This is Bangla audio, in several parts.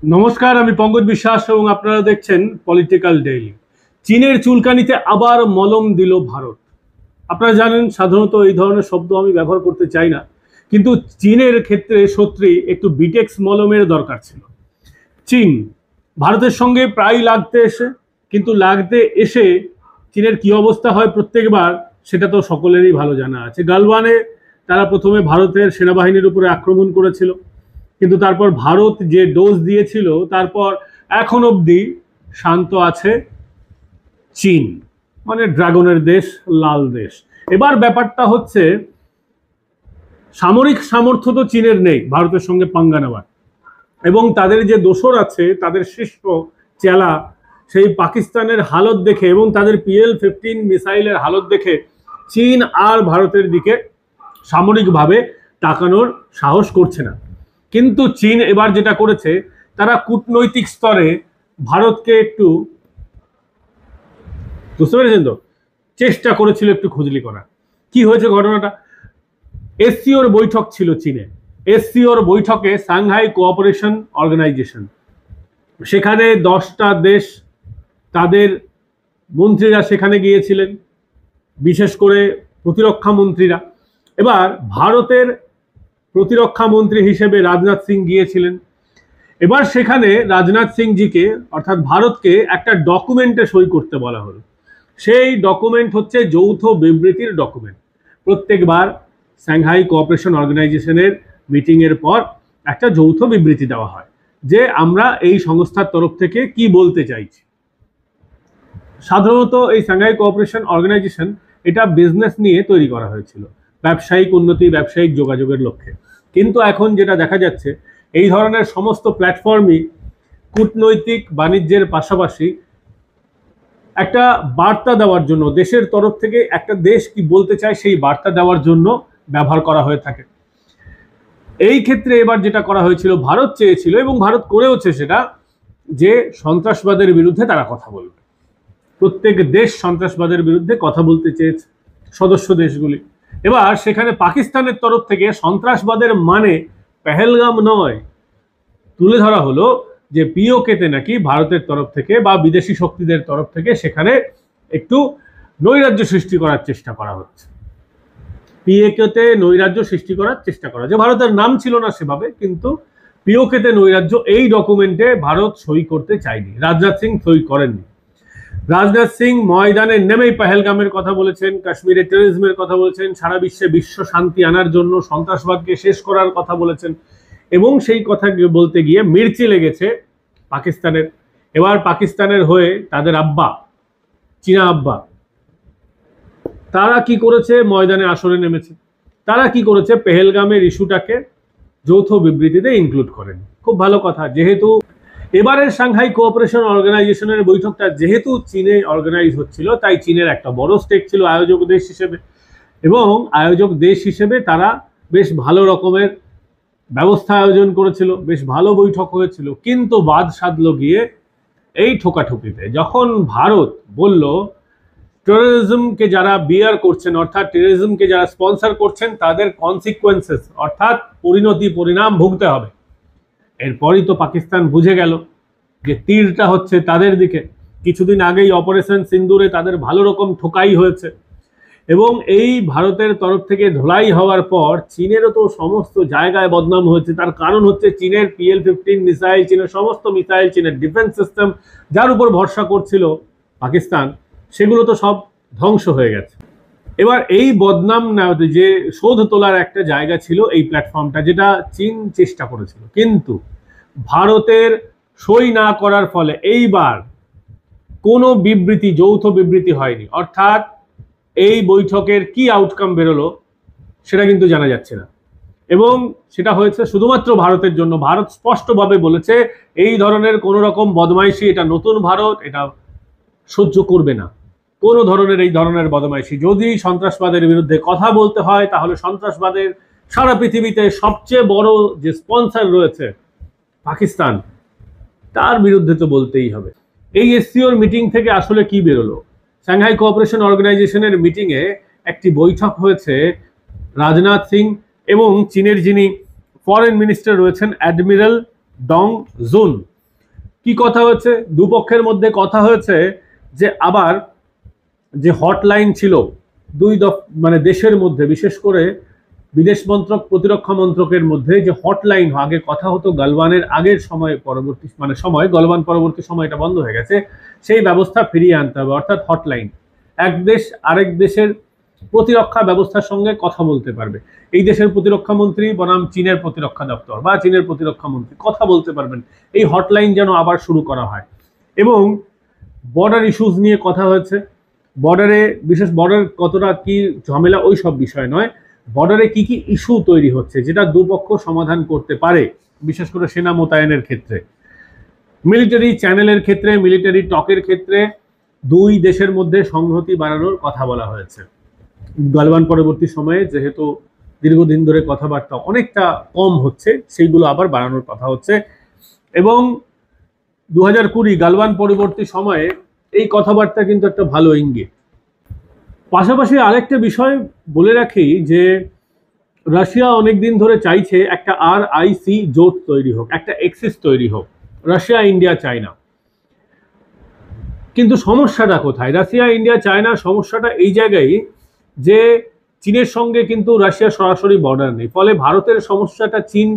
নমস্কার, আমি পঙ্কজ বিশ্বাস এবং আপনারা দেখছেন পলিটিক্যাল ডেইলি। চীনের চুলকানিতে আবার মলম দিল ভারত। আপনারা জানেন সাধারণত এই ধরনের শব্দ আমি ব্যবহার করতে চাই না, কিন্তু চীনের ক্ষেত্রে সত্যি একটু বিটেক্স মলমের দরকার ছিল। চীন ভারতের সঙ্গে প্রায় লাগতে এসে চীনের কি অবস্থা হয় প্রত্যেকবার, সেটা তো সকলেরই ভালো জানা আছে। গালওয়ানে তারা প্রথমে ভারতের সেনাবাহিনীর উপরে আক্রমণ করেছিল, কিন্তু তারপর ভারত যে ডোজ দিয়েছিল তারপর এখন অবধি শান্ত আছে চীন, মানে ড্রাগনের দেশ, লাল দেশ। এবার ব্যাপারটা হচ্ছে সামরিক সামর্থ্য তো চীনের নেই ভারতের সঙ্গে পাঙ্গা নেওয়ার, এবং তাদের যে দোসর আছে, তাদের শীর্ষ চেলা, সেই পাকিস্তানের হালত দেখে এবং তাদের PL-15 মিসাইলের হালত দেখে চীন আর ভারতের দিকে সামরিকভাবে তাকানোর সাহস করছে না। কিন্তু চীন এবার যেটা করেছে, তারা কূটনৈতিক স্তরে ভারতকে একটু, বুঝতে পেরেছেন তো, চেষ্টা করেছিল একটু খুজলি করা। কি হয়েছে ঘটনাটা? এসসিওর বৈঠক ছিল চীনে। এসসিওর বৈঠকে সাংহাই কোঅপারেশন অর্গানাইজেশন, সেখানে 10টা দেশ, তাদের মন্ত্রীরা সেখানে গিয়েছিলেন, বিশেষ করে প্রতিরক্ষা মন্ত্রীরা। এবার ভারতের প্রতিরক্ষা মন্ত্রী হিসেবে রাজনাথ সিং গিয়েছিলেন। এবার সেখানে রাজনাথ সিংজিকে, অর্থাৎ ভারতকে, একটা ডকুমেন্টে সই করতে বলা হলো। সেই ডকুমেন্ট হচ্ছে যৌথ বিবৃতির ডকুমেন্ট। প্রত্যেকবার সাংহাই কোঅপারেশন অর্গানাইজেশনের মিটিংয়ের পর একটা যৌথ বিবৃতি দেওয়া হয় যে আমরা এই সংস্থার তরফ থেকে কি বলতে চাইছি। সাধারণত এই সাংহাই কোঅপারেশন অর্গানাইজেশন এটা বিজনেস নিয়ে তৈরি করা হয়েছিল, ব্যবসায়িক উন্নতি, ব্যবসায়িক যোগাযোগের লক্ষ্যে। কিন্তু এখন যেটা দেখা যাচ্ছে, এই ধরনের সমস্ত প্ল্যাটফর্মই কূটনৈতিক বাণিজ্যের পাশাপাশি একটা বার্তা দেওয়ার জন্য, দেশের তরফ থেকে একটা দেশ কি বলতে চায় সেই বার্তা দেওয়ার জন্য ব্যবহার করা হয়ে থাকে। এই ক্ষেত্রে এবার যেটা করা হয়েছিল, ভারত চেয়েছিল এবং ভারত করেওছে সেটা, যে সন্ত্রাসবাদের বিরুদ্ধে তারা কথা বলবে। প্রত্যেক দেশ সন্ত্রাসবাদের বিরুদ্ধে কথা বলতে চেয়েছে, সদস্য দেশগুলি। এবার সেখানে পাকিস্তানের তরফ থেকে সন্ত্রাসবাদের মানে পেহেলগাম নয়, তুলে ধরা হলো যে পিওকেতে নাকি ভারতের তরফ থেকে বা বিদেশি শক্তিদের তরফ থেকে সেখানে একটু নৈরাজ্য সৃষ্টি করার চেষ্টা করা হচ্ছে। পিওকেতে নৈরাজ্য সৃষ্টি করার চেষ্টা করা, যে ভারতের নাম ছিল না সেভাবে, কিন্তু পিওকেতে নৈরাজ্য, এই ডকুমেন্টে ভারত সই করতে চায়নি, রাজনাথ সিং সই করেননি। রাজনাথ সিং ময়দানে নেমেই পেহেলগামের কথা বলেছেন, কাশ্মীরে টেররিজমের কথা বলেছেন, সারা বিশ্বে বিশ্ব শান্তি আনার জন্য সন্ত্রাসবাদকে শেষ করার কথা বলেছেন, এবং সেই কথা বলতে গিয়ে মির্চি লেগেছে পাকিস্তানের। এবার পাকিস্তানের হয়ে তাদের আব্বা, চীনা আব্বা, তারা কি করেছে? ময়দানে আসরে নেমেছে। তারা কি করেছে? পেহেলগামের ইস্যুটাকে যৌথ বিবৃতিতে ইনক্লুড করেন। খুব ভালো কথা, যেহেতু এবারের সাংহাই কোঅপারেশন অর্গানাইজেশনের বৈঠকটা যেহেতু চীনে অর্গানাইজ হচ্ছিল, তাই চীনের একটা বড় স্টেক ছিল আয়োজক দেশ হিসেবে, এবং আয়োজক দেশ হিসেবে তারা বেশ ভালো রকমের ব্যবস্থা আয়োজন করেছিল, বেশ ভালো বৈঠক হয়েছিল। কিন্তু বাদ সাধলো গিয়ে এই ঠোকাঠুকিতে, যখন ভারত বলল টেররিজমকে যারা বিয়ার করছেন, অর্থাৎ টেররিজমকে যারা স্পন্সর করছেন, তাদের কনসিকুয়েন্সেস, অর্থাৎ পরিণাম ভুগতে হবে। এরপরই তো পাকিস্তান বুঝে গেল যে তীরটা হচ্ছে তাদের দিকে। কিছুদিন আগেই অপারেশন সিন্দুরে তাদের ভালো রকম ঠোকাই হয়েছে, এবং এই ভারতের তরফ থেকে ধোলাই হওয়ার পর চীনেরও তো সমস্ত জায়গায় বদনাম হয়েছে। তার কারণ হচ্ছে চীনের PL-15 মিসাইল, চীনের সমস্ত মিসাইল, চীনের ডিফেন্স সিস্টেম, যার উপর ভরসা করছিল পাকিস্তান, সেগুলো তো সব ধ্বংস হয়ে গেছে। এবার এই বদনাম যে শোধ তোলার একটা জায়গা ছিল এই প্ল্যাটফর্মটা, যেটা চীন চেষ্টা করেছিল, কিন্তু ভারতের সই না করার ফলে এইবার কোনো বিবৃতি, যৌথ বিবৃতি হয়নি। অর্থাৎ এই বৈঠকের কি আউটকাম বেরোলো সেটা কিন্তু জানা যাচ্ছে না, এবং সেটা হয়েছে শুধুমাত্র ভারতের জন্য। ভারত স্পষ্টভাবে বলেছে এই ধরনের কোনো রকম বদমাইশি, এটা নতুন ভারত, এটা সহ্য করবে না। কোনো ধরনের এই ধরনের বদমাইশি, যদি সন্ত্রাসবাদের বিরুদ্ধে কথা বলতে হয়, তাহলে সন্ত্রাসবাদের সারা পৃথিবীতে সবচেয়ে বড় যে স্পন্সর রয়েছে পাকিস্তান, তার বিরুদ্ধে তো বলতেই হবে। এই এসসিওর মিটিং থেকে আসলে কি বেরোলো? সাংহাই কোঅপারেশন অর্গানাইজেশনের মিটিংয়ে একটি বৈঠক হয়েছে রাজনাথ সিং এবং চীনের যিনি ফরেন মিনিস্টার রয়েছেন অ্যাডমিরাল ডং জুন। কি কথা হয়েছে? দুপক্ষের মধ্যে কথা হয়েছে যে আবার যে হটলাইন ছিল মানে দেশের মধ্যে, বিশেষ করে বিদেশ মন্ত্রক প্রতিরক্ষা মন্ত্রকের মধ্যে যে হটলাইন আগে কথা হতো গালওয়ানের আগের সময় পরবর্তী গালওয়ান পরবর্তী সময় এটা বন্ধ হয়ে গেছে, সেই ব্যবস্থা ফিরিয়ে আনতে হবে। অর্থাৎ হটলাইন, এক দেশ আরেক দেশের প্রতিরক্ষা ব্যবস্থার সঙ্গে কথা বলতে পারবে। এই দেশের প্রতিরক্ষা মন্ত্রী বনাম চীনের প্রতিরক্ষা দপ্তর বা চীনের প্রতিরক্ষা মন্ত্রী কথা বলতে পারবেন। এই হটলাইন যেন আবার শুরু করা হয়। এবং বর্ডার ইস্যুজ নিয়ে কথা হয়েছে। বর্ডারে বর্ডার কতটা কি ঝামেলা ওই সব বিষয় নয়, বর্ডারে কি কি ইস্যু তৈরি হচ্ছে যেটা দুপক্ষ সমাধান করতে পারে, বিশেষ করে সেনা মোতায়েনের ক্ষেত্রে, মিলিটারি চ্যানেলের ক্ষেত্রে, মিলিটারি টকের ক্ষেত্রে দুই দেশের মধ্যে সংহতি বাড়ানোর কথা বলা হয়েছে। গালওয়ান পরবর্তী সময়ে যেহেতু দীর্ঘদিন ধরে কথাবার্তা অনেকটা কম হচ্ছে, সেইগুলো আবার বাড়ানোর কথা হচ্ছে। এবং 2020 গালওয়ান পরবর্তী সময়ে এই কথাবার্তা কিন্তু একটা ভালো ইঙ্গিত। পাশাপাশি আরেকটা বিষয় বলে রাখি যে রাশিয়া অনেকদিন ধরে চাইছে একটা RIC জোট তৈরি হোক, একটা এক্সিস তৈরি হোক, রাশিয়া ইন্ডিয়া চায়না। কিন্তু সমস্যাটা কোথায়? রাশিয়া ইন্ডিয়া চায়না সমস্যাটা এই জায়গায় যে চীনের সঙ্গে কিন্তু রাশিয়া সরাসরি বর্ডার নেই, ফলে ভারতের সমস্যাটা চীন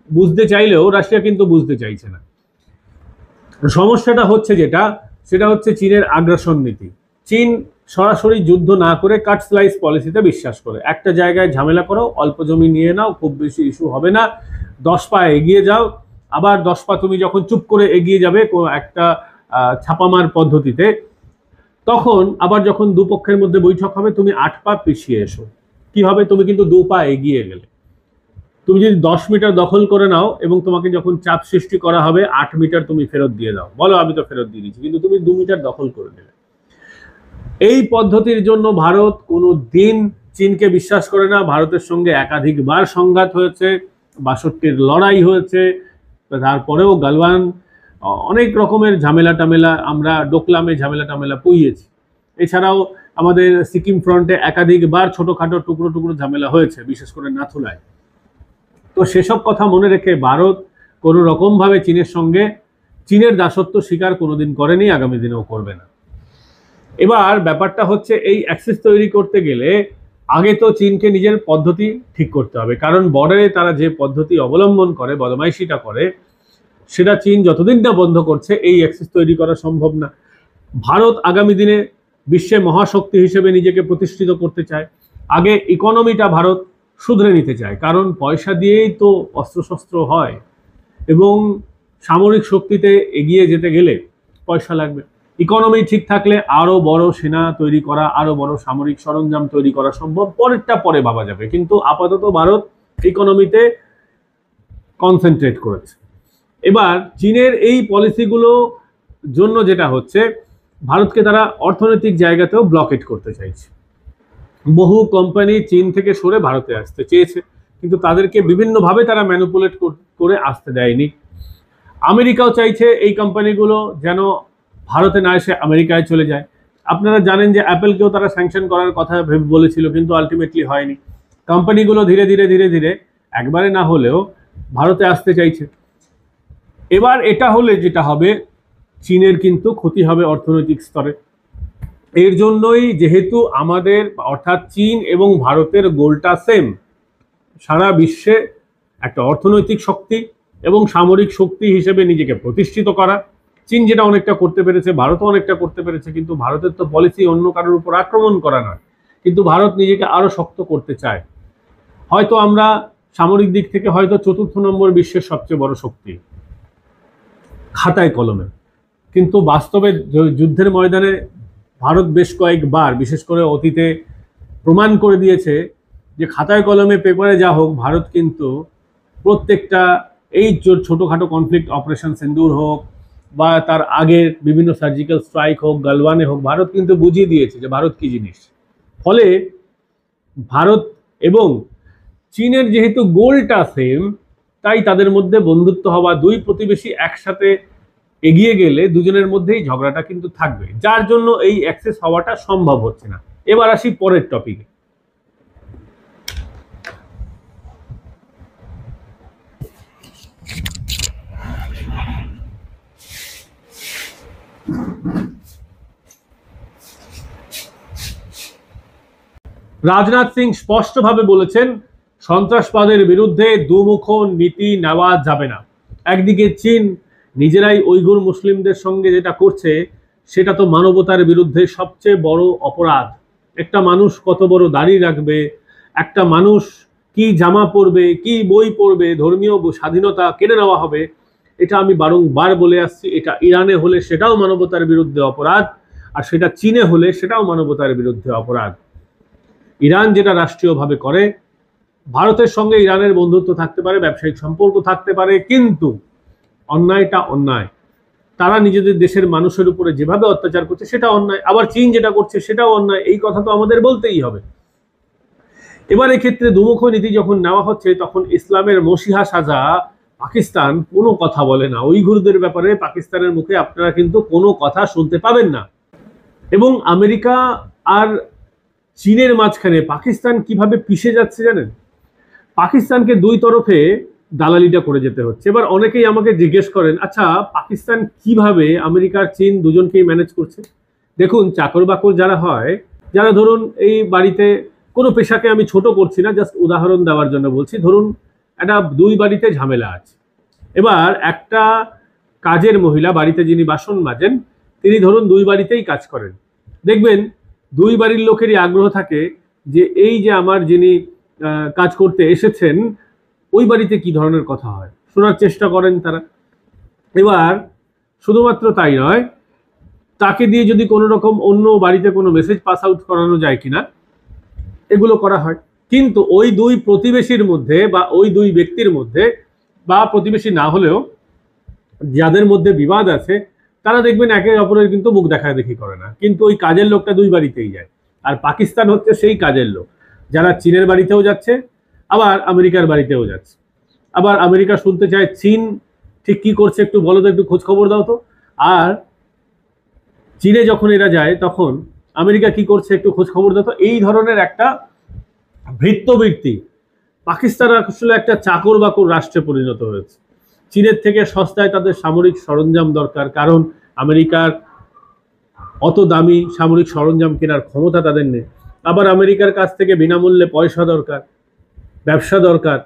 বুঝতে চাইলেও রাশিয়া কিন্তু বুঝতে চাইছে না। সমস্যাটা হচ্ছে সেটা হচ্ছে চীনের আগ্রাসন নীতি। চীন সরাসরি যুদ্ধ না করে কাট স্লাইস পলিসিতে বিশ্বাস করে। একটা জায়গায় ঝামেলা করো, অল্প জমি নিয়ে নাও, খুব বেশি ইস্যু হবে না, 10 পা এগিয়ে যাও, আবার 10 পা তুমি যখন চুপ করে এগিয়ে যাবে একটা ছাপামার পদ্ধতিতে, তখন আবার যখন দুপক্ষের মধ্যে বৈঠক হবে তুমি 8 পা পিছিয়ে এসো। কি হবে? তুমি কিন্তু 2 পা এগিয়ে গেলে। তুমি যদি 10 মিটার দখল করে নাও এবং তোমাকে যখন চাপ সৃষ্টি করা হবে 8 মিটার তুমি ফেরত দিয়ে দাও, বলো আমি তো ফেরত দিয়ে দিচ্ছি, কিন্তু তুমি 2 মিটার দখল করে নিলে। এই পদ্ধতির জন্য ভারত কোনো দিন চীনকে বিশ্বাস করে না। ভারতের সঙ্গে একাধিকবার সংঘাত হয়েছে, 62-র লড়াই হয়েছে, তারপরেও গালওয়ান অনেক রকমের ঝামেলা টামেলা, আমরা ডোকলামে ঝামেলা টামেলা পুইয়েছি। এছাড়াও আমাদের সিকিম ফ্রন্টে একাধিকবার ছোটখাটো টুকরো টুকরো ঝামেলা হয়েছে, বিশেষ করে নাথুলায়। তো সেসব কথা মনে রেখে ভারত কোনো রকমভাবে চীনের দাসত্ব স্বীকার কোনোদিন করেনি, আগামী দিনেও করবে না। এবার ব্যাপারটা হচ্ছে এই অ্যাক্সেস তৈরি করতে গেলে আগে তো চীনকে নিজের পদ্ধতি ঠিক করতে হবে, কারণ বর্ডারে তারা যে পদ্ধতি অবলম্বন করে, বদমাইশিটা করে, সেটা চীন যতদিন না বন্ধ করছে এই অ্যাক্সেস তৈরি করা সম্ভব না। ভারত আগামী দিনে বিশ্বে মহাশক্তি হিসেবে নিজেকে প্রতিষ্ঠিত করতে চায়। আগে ইকোনমিটা ভারত শুধরে নিতে চায়, কারণ পয়সা দিয়েই তো অস্ত্রশস্ত্র হয় এবং সামরিক শক্তিতে এগিয়ে যেতে গেলে পয়সা লাগবে। ইকোনমি ঠিক থাকলে আরো বড় সেনা তৈরি করা, আরো বড় সামরিক সরঞ্জাম তৈরি করা সম্ভব, পরেরটা পরে ভাবা যাবে। কিন্তু আপাতত ভারত ইকোনমিতে কনসেন্ট্রেট করেছে। এবার চীনের এই পলিসিগুলো জন্য যেটা হচ্ছে, ভারতকে তারা অর্থনৈতিক জায়গাতেও ব্লকেট করতে চাইছে। বহু কোম্পানি চীন থেকে সরে ভারতে আসতে চেয়েছে, কিন্তু তাদেরকে বিভিন্নভাবে তারা ম্যানিপুলেট করে আসতে দেয়নি। আমেরিকাও চাইছে এই কোম্পানিগুলো যেন ভারতে না এসে আমেরিকায় চলে যায়। আপনারা জানেন যে অ্যাপেলকেও তারা স্যাংশন করার কথা বলেছিল, কিন্তু আলটিমেটলি হয়নি। কোম্পানিগুলো ধীরে ধীরে ধীরে ধীরে একবারে না হলেও ভারতে আসতে চাইছে। এবার এটা হলে যেটা হবে, চীনের কিন্তু ক্ষতি হবে অর্থনৈতিক স্তরে। এর জন্যই যেহেতু আমাদের অর্থাৎ চীন এবং ভারতের গোলটা সেম, সারা বিশ্বে একটা অর্থনৈতিক শক্তি এবং সামরিক শক্তি হিসেবে নিজেকে প্রতিষ্ঠিত করা। চীন যেটা অনেকটা করতে পেরেছে, ভারতও অনেকটা করতে পেরেছে, কিন্তু ভারতের তো পলিসি অন্য কারোর উপর আক্রমণ করা নয়, কিন্তু ভারত নিজেকে আরো শক্ত করতে চায়। হয়তো আমরা সামরিক দিক থেকে হয়তো 4র্থ নম্বর বিশ্বের সবচেয়ে বড় শক্তি খাতায় কলমে, কিন্তু বাস্তবে যুদ্ধের ময়দানে ভারত বেশ কয়েকবার, বিশেষ করে অতীতে প্রমাণ করে দিয়েছে যে খাতায় কলমে পেপারে যা হোক, ভারত কিন্তু প্রত্যেকটা এই ছোটোখাটো কনফ্লিক্ট, অপারেশন সিন্দুর হোক বা তার আগের বিভিন্ন সার্জিক্যাল স্ট্রাইক হোক, গালওয়ানে হোক, ভারত কিন্তু বুঝিয়ে দিয়েছে যে ভারত কি জিনিস। ফলে ভারত এবং চীনের যেহেতু গোলটা সেম, তাই তাদের মধ্যে বন্ধুত্ব হওয়া, দুই প্রতিবেশী একসাথে এগিয়ে গেলে দুজনের মধ্যেই ঝগড়াটা কিন্তু থাকবে, যার জন্য এই অ্যাক্সেস হওয়াটা সম্ভব হচ্ছে না। এবার আসি পরের টপিকে। রাজনাথ সিং স্পষ্টভাবে বলেছেন সন্ত্রাসবাদের বিরুদ্ধে দুমুখ নীতি নেওয়া যাবে না। একদিকে চীন নিজেরাই উইঘুর মুসলিমদের সঙ্গে যেটা করছে সেটা তো মানবতার বিরুদ্ধে সবচেয়ে বড় অপরাধ। একটা মানুষ কত বড় দাড়ি রাখবে, একটা মানুষ কি জামা পরবে, কি বই পড়বে, ধর্মীয় স্বাধীনতা কেড়ে নেওয়া হবে, এটা আমি বারংবার বলে আসছি। এটা ইরানে হলে সেটাও মানবতার বিরুদ্ধে অপরাধ, আর সেটা চীনে হলে সেটাও মানবতার বিরুদ্ধে অপরাধ। ইরান যেটা রাষ্ট্রীয়ভাবে করে, ভারতের সঙ্গে ইরানের বন্ধুত্ব থাকতে পারে, ব্যবসায়িক সম্পর্ক থাকতে পারে, কিন্তু অন্যায়টা অন্যায়। তারা নিজেদের দেশের মানুষের উপরে যেভাবে অত্যাচার করছে সেটা অন্যায়, আবার চীন যেটা করছে সেটাও অন্যায়। এই কথা তো আমাদের বলতেই হবে। এবার এক্ষেত্রে দুমুখ নীতি যখন নেওয়া হচ্ছে, তখন ইসলামের মসিহা সাজা পাকিস্তান কোনো কথা বলে না। উইঘুরদের ব্যাপারে পাকিস্তানের মুখে আপনারা কিন্তু কোনো কথা শুনতে পাবেন না। এবং আমেরিকা আর চীনের মাঝখানে পাকিস্তান কিভাবে পিষে যাচ্ছে জানেন? পাকিস্তানকে দুই তরফে দালালিটা করে যেতে হচ্ছে। এবার অনেকেই আমাকে জিজ্ঞেস করেন, আচ্ছা পাকিস্তান কিভাবে আমেরিকার চীন দুজনকেই ম্যানেজ করছে? দেখুন, চাকর বাকর যারা হয়, যারা ধরুন এই বাড়িতে, কোনো পেশাকে আমি ছোট করছি না, জাস্ট উদাহরণ দেওয়ার জন্য বলছি, ধরুন একটা দুই বাড়িতে ঝামেলা আছে। এবার একটা কাজের মহিলা বাড়িতে যিনি বাসন মাজেন, তিনি ধরুন দুই বাড়িতেই কাজ করেন। দেখবেন দুই বাড়ির লোকেরই আগ্রহ থাকে যে এই যে আমার যিনি কাজ করতে এসেছেন ওই বাড়িতে কি ধরনের কথা হয়, শোনার চেষ্টা করেন তারা। এবার শুধুমাত্র তাই নয়, তাকে দিয়ে যদি কোনো রকম অন্য বাড়িতে কোনো মেসেজ পাস আউট করানো যায় কিনা, এগুলো করা হয়। কিন্তু ওই দুই প্রতিবেশীর মধ্যে বা ওই দুই ব্যক্তির মধ্যে, বা প্রতিবেশী না হলেও যাদের মধ্যে বিবাদ আছে, তারা দেখবেন একে অপরের কিন্তু মুখ দেখা দেখি করে না, কিন্তু ওই কাজের লোকটা দুই বাড়িতেই যায়। আর পাকিস্তান হচ্ছে সেই কাজের লোক যারা চীনের বাড়িতেও যাচ্ছে, আবার আমেরিকার বাড়িতেও যাচ্ছে। আবার আমেরিকা শুনতে চায় চীন ঠিক কি করছে একটু বলো তো, একটু খোঁজ খবর দাও তো। আর চীনে যখন এরা যায় তখন আমেরিকা কি করছে একটু খোঁজ খবর দাও তো। এই ধরনের একটা ভৃত্যবৃত্তি। পাকিস্তান আসলে একটা চাকর বাকর রাষ্ট্রে পরিণত হয়েছে। চীনের থেকে সস্তায় তাদের সামরিক সরঞ্জাম দরকার, কারণ আমেরিকার অত দামি সামরিক সরঞ্জাম কেনার ক্ষমতা তাদের নেই। আবার আমেরিকার কাছ থেকে বিনামূল্যে পয়সা দরকার, ব্যবসা দরকার,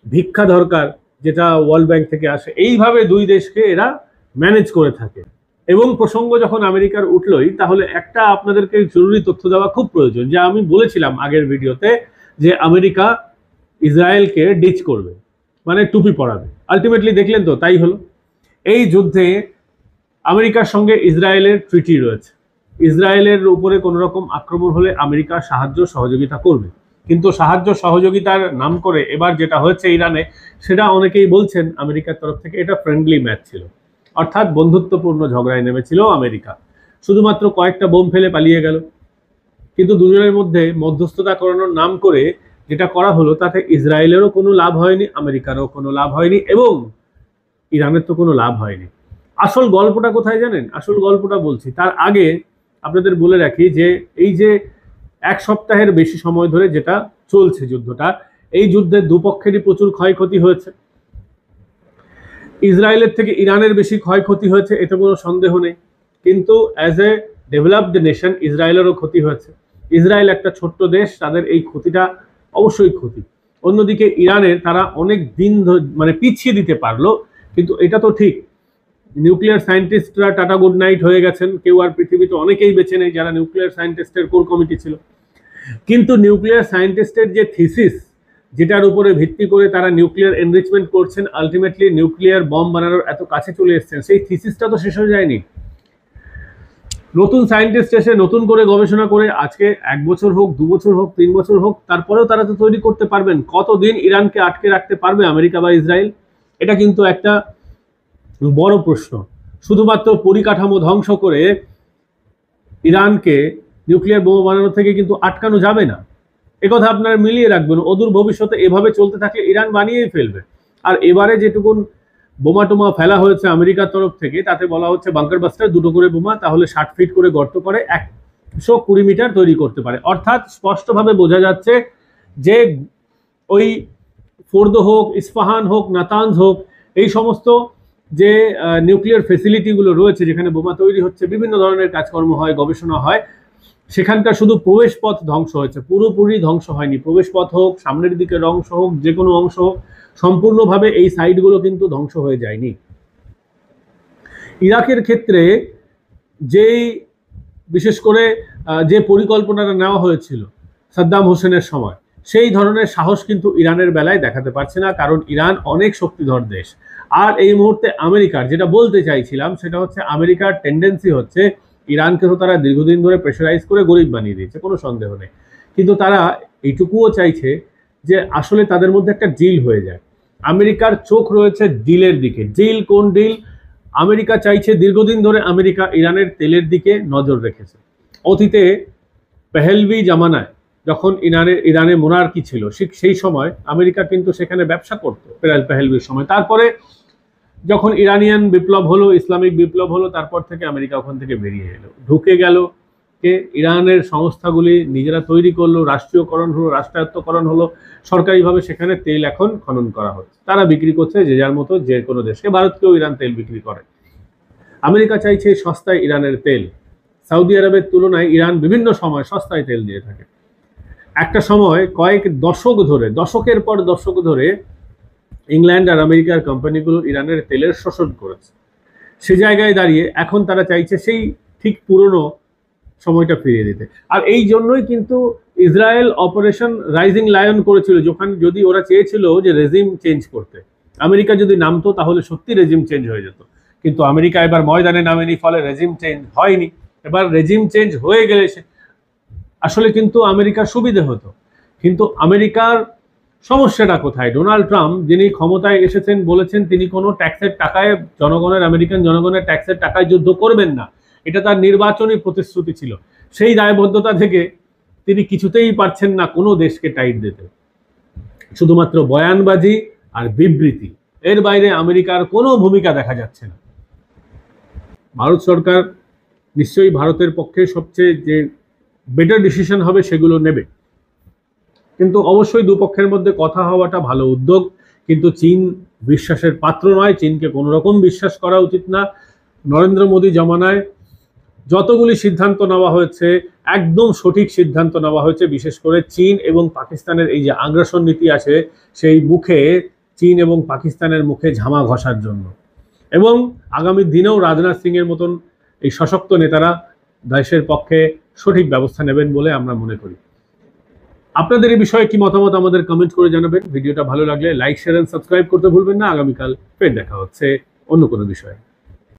ভিক্ষা দরকার, যেটা ওয়ার্ল্ড ব্যাংক থেকে আসে। এইভাবে দুই দেশকে এরা ম্যানেজ করে থাকে। এবং প্রসঙ্গ যখন আমেরিকার উঠলই, তাহলে একটা আপনাদেরকে জরুরি তথ্য দেওয়া খুব প্রয়োজন, যা আমি বলেছিলাম আগের ভিডিওতে, যে আমেরিকা ইসরায়েলকে ডিচ করবে, মানে টুপি পরাবে। আলটিমেটলি দেখলেন তো তাই হলো। এই যুদ্ধে আমেরিকার সঙ্গে ইসরায়েলের ট্রিটি রয়েছে। ইসরায়েলের উপরে কোনো রকম আক্রমণ হলে আমেরিকা সাহায্য সহযোগিতা করবে, কিন্তু সাহায্য সহযোগিতার নাম করে এবার যেটা হয়েছে ইরানে, সেটা অনেকেই বলছেন আমেরিকার তরফ থেকে এটা ফ্রেন্ডলি ম্যাচ ছিল, অর্থাৎ বন্ধুত্বপূর্ণ ঝগড়ায় নেমেছিল আমেরিকা। শুধুমাত্র কয়েকটা বোম ফেলে পালিয়ে গেল, কিন্তু দুজনের মধ্যে মধ্যস্থতা করানোর নাম করে যেটা করা হলো, তাতে ইসরায়েলেরও কোনো লাভ হয়নি, আমেরিকারও কোনো লাভ হয়নি, এবং ইরানের তো কোনো লাভ হয়নি। আসল গল্পটা কোথায় জানেন? আসল গল্পটা বলছি তার আগে আপনাদের বলে রাখি যে এই যে এক সপ্তাহের বেশি সময় ধরে যেটা চলছে যুদ্ধটা, এই যুদ্ধে দুপক্ষেরই প্রচুর ক্ষয়ক্ষতি হয়েছে। ইসরায়েলের থেকে ইরানের বেশি ক্ষয়ক্ষতি হয়েছে, এতে কোনো সন্দেহ নেই। কিন্তু অ্যাজ এ ডেভেলপড নেশন ইসরায়েলেরও ক্ষতি হয়েছে। ইসরায়েল একটা ছোট্ট দেশ, তাদের এই ক্ষতিটা অবশ্যই ক্ষতি। অন্যদিকে ইরানের তারা অনেক দিন মানে পিছিয়ে দিতে পারলো, কিন্তু এটা তো ঠিক, নিউক্লিয়ার সায়েন্টিস্টরা টাটা গুড নাইট হয়ে গেছেন, কেউ আর পৃথিবীতে অনেকেই বেঁচে নেই যারা নিউক্লিয়ার সায়েন্টিস্টের কোর কমিটি ছিল। কিন্তু নিউক্লিয়ার সায়েন্টিস্টের যে থিসিস, যেটার উপরে ভিত্তি করে তারা নিউক্লিয়ার এনরিচমেন্ট করছেন, আলটিমেটলি নিউক্লিয়ার বম বানানোর এত কাছে চলে এসেছেন, সেই থিসিসটা তো শেষ হয়ে যায়নি। নতুন সায়েন্টিস্ট এসে নতুন করে গবেষণা করে আজকে 1 বছর হোক, 2 বছর হোক, 3 বছর হোক, তারপরেও তারা তো তৈরি করতে পারবেন। কতদিন ইরানকে আটকে রাখতে পারবে আমেরিকা বা ইসরায়েল? এটা কিন্তু একটা বড় প্রশ্ন। শুধুমাত্র পরিকাঠামো ধ্বংস করে ইরানকে নিউক্লিয়ার বোমা বানানো থেকে কিন্তু আটকানো যাবে না, একথা আপনারা মিলিয়ে রাখবেন। অদূর ভবিষ্যতে এভাবে চলতে থাকলে ইরান বানিয়েই ফেলবে। আর এবারে যেটুকুন বোমা টোমা ফেলা হয়েছে আমেরিকার তরফ থেকে, তাতে বলা হচ্ছে বাংকার বাস্টার 2টো করে বোমা, তাহলে 60 ফিট করে গর্ত করে 120 মিটার তৈরি করতে পারে। অর্থাৎ স্পষ্টভাবে বোঝা যাচ্ছে যে ওই ফোর্দো হোক, ইস্পাহান হোক, নাতানজ হোক, এই সমস্ত যে নিউক্লিয়ার ফেসিলিটিগুলো রয়েছে, যেখানে বোমা তৈরি হচ্ছে, বিভিন্ন ধরনের কাজকর্ম হয়, গবেষণা হয়, সেখানকার শুধু প্রবেশ পথ ধ্বংস হয়েছে, পুরোপুরি ধ্বংস হয়নি। প্রবেশ পথ হোক, সামনের দিকের অংশ হোক, যে কোনো অংশ হোক, সম্পূর্ণভাবে এই সাইটগুলো কিন্তু ধ্বংস হয়ে যায়নি। ইরাকের ক্ষেত্রে যেই বিশেষ করে যে পরিকল্পনাটা নেওয়া হয়েছিল সাদ্দাম হোসেনের সময়, সেই ধরনের সাহস কিন্তু ইরানের বেলায় দেখাতে পারছে না, কারণ ইরান অনেক শক্তিধর দেশ। আর এই মুহূর্তে আমেরিকার, যেটা বলতে চাইছিলাম সেটা হচ্ছে, আমেরিকার টেন্ডেন্সি হচ্ছে, ইরানকে তো তারা দীর্ঘদিন ধরে প্রেশারাইজ করে গরিব বানিয়ে দিয়েছে, কোনো সন্দেহ নেই, কিন্তু তারা এইটুকুও চাইছে যে আসলে তাদের মধ্যে একটা ডিল হয়ে যায়। আমেরিকার চোখ রয়েছে ডিলের দিকে। ডিল কোন ডিল? আমেরিকা চাইছে, দীর্ঘদিন ধরে আমেরিকা ইরানের তেলের দিকে নজর রেখেছে। অতীতে পেহেলভি জামানায় যখন ইরানে মোনার্কি ছিল, সেই সময় আমেরিকা কিন্তু সেখানে ব্যবসা করতো পেহেলভির সময়। তারপরে যখন ইরানিয়ান বিপ্লব হলো, ইসলামিক বিপ্লব হলো, তারপর থেকে আমেরিকা ওখান থেকে বেরিয়ে এলো, ঢুকে গেল। কে? ইরানের সংস্থাগুলি নিজেরা তৈরি করলো, রাষ্ট্রীয়করণ হলো, রাষ্ট্রায়ত্তকরণ হলো, সরকারিভাবে সেখানে তেল এখন খনন করা হচ্ছে, তারা বিক্রি করছে যে যার মতো যে কোনো দেশকে। ভারতকেও ইরান তেল বিক্রি করে। আমেরিকা চাইছে সস্তায় ইরানের তেল। সৌদি আরবের তুলনায় ইরান বিভিন্ন সময় সস্তায় তেল দিয়ে থাকে। একটা সময় কয়েক দশক ধরে, দশকের পর দশক ধরে ইংল্যান্ড আর আমেরিকার কোম্পানিগুলো ইরানের তেলের শোষণ করেছে। সে জায়গায় দাঁড়িয়ে এখন তারা চাইছে সেই ঠিক পুরনো সময়টা ফিরিয়ে দিতে। আর এই জন্যই কিন্তু ইসরায়েল অপারেশন রাইজিং লায়ন করেছিল, যখন যদি ওরা চেয়েছিল যে রেজিম চেঞ্জ করতে, আমেরিকা যদি নামতো তাহলে সত্যি রেজিম চেঞ্জ হয়ে যেত। কিন্তু আমেরিকা এবার ময়দানে নামেনি, ফলে রেজিম চেঞ্জ হয়নি। এবার রেজিম চেঞ্জ হয়ে গেলে আসলে কিন্তু আমেরিকার সুবিধে হতো। কিন্তু আমেরিকার সমস্যাটা কোথায়? ডোনাল্ড ট্রাম্প, যিনি ক্ষমতায় এসেছেন, বলেছেন তিনি কোনো ট্যাক্সের টাকায়, আমেরিকান জনগণের ট্যাক্সের টাকায় যুদ্ধ করবেন না। এটা তার নির্বাচনী প্রতিশ্রুতি ছিল। সেই দায়বদ্ধতা থেকে তিনি কিছুতেই পারছেন না কোনো দেশকে টাইট দিতে। শুধুমাত্র বয়ানবাজি আর বিবৃতি, এর বাইরে আমেরিকার কোনো ভূমিকা দেখা যাচ্ছে না। ভারত সরকার নিশ্চয়ই ভারতের পক্ষে সবচেয়ে যে বেটার ডিসিশন হবে সেগুলো নেবে, কিন্তু অবশ্যই দুপক্ষের মধ্যে কথা হওয়াটা ভালো উদ্যোগ। কিন্তু চীন বিশ্বাসের পাত্র নয়, চীনকে কোনো রকম বিশ্বাস করা উচিত না। নরেন্দ্র মোদী জমানায় যতগুলি সিদ্ধান্ত নেওয়া হয়েছে, একদম সঠিক সিদ্ধান্ত নেওয়া হয়েছে, বিশেষ করে চীন এবং পাকিস্তানের এই যে আগ্রাসন নীতি আছে, সেই মুখে, চীন এবং পাকিস্তানের মুখে ঝামা ঘষার জন্য। এবং আগামী দিনেও রাজনাথ সিং এর মতন এই সশক্ত নেতারা দেশের পক্ষে সঠিক ব্যবস্থা নেবেন বলে আমরা মনে করি। আপনাদের এই বিষয়ে কি মতামত আমাদের কমেন্ট করে জানাবেন। ভিডিওটা ভালো লাগলে লাইক, শেয়ার এন্ড সাবস্ক্রাইব করতে ভুলবেন না। আগামীকাল ফের দেখা হচ্ছে অন্য কোনো বিষয়ে।